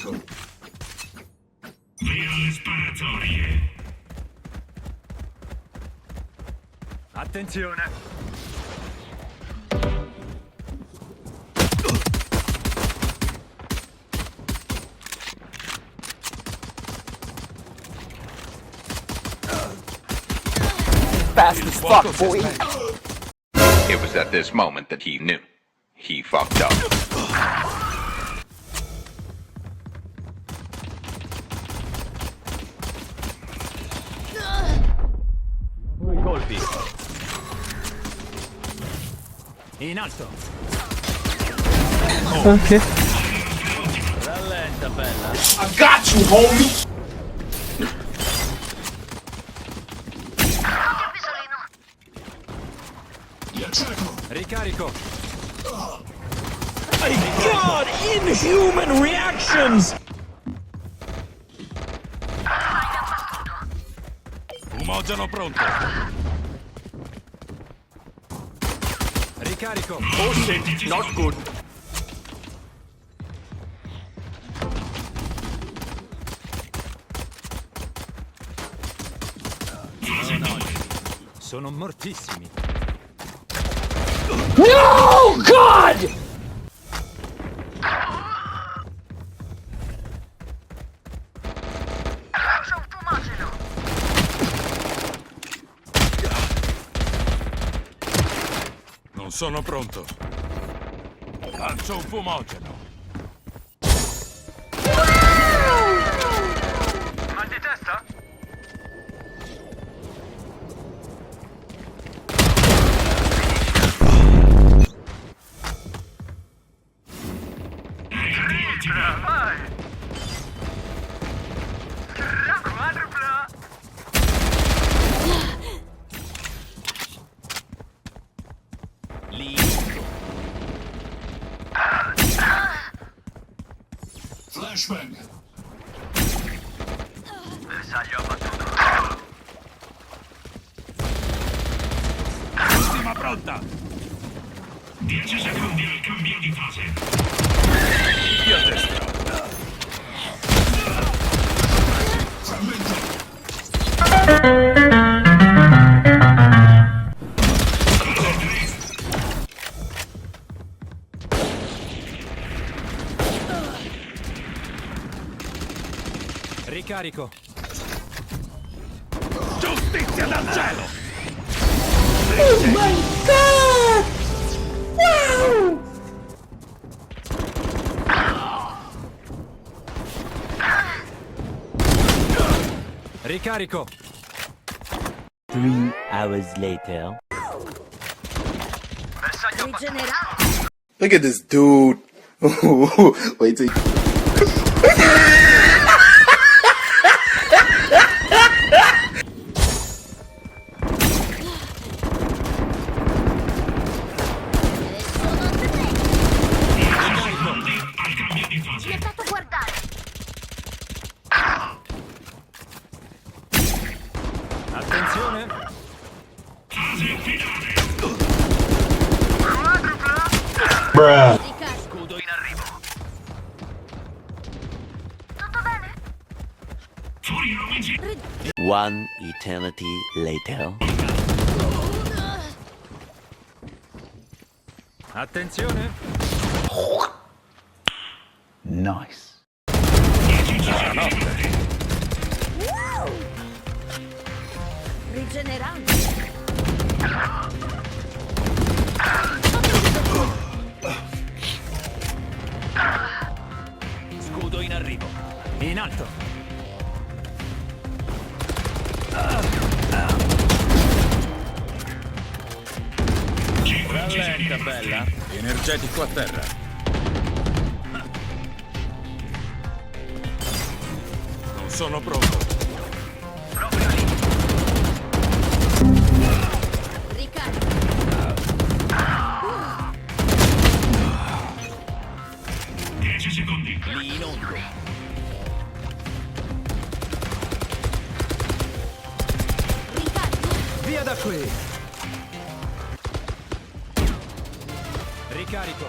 Ricarico. Via le sparatorie. Attenzione. Fast as fuck, boy. It was at this moment that he knew. He fucked up. Due colpi. In alto. Ok. Rallenta, bella. I got you, homie. Ricarico. My God! Inhuman reactions! Fumogeno pronto. Ricarico. Oh shit, not good. Sono mortissimi. No! God! Non sono pronto. Lancio un fumogeno. Mal di testa? Flashbang. Bersaglio abbattuto. Ultima pronta. 10 secondi al cambio di fase. Io a destra. Frammento. Ricarico. Giustizia dal cielo. Oh my God! Wow! Ricarico. 3 hours later. Look at this dude. Wait till Al cambio di fase. Mi ha fatto guardare. Attenzione. Fase finale. Scudo in arrivo. Tutto bene? Fuori amici. 1 eternity later. Attenzione. Nice. Rigenerando. Scudo in arrivo. In alto. Rallenta, bella. Energetico a terra. Non sono pronto. Ricarico. 10 secondi. Lì in ombra. Ricarico. Via da qui. Ricarico.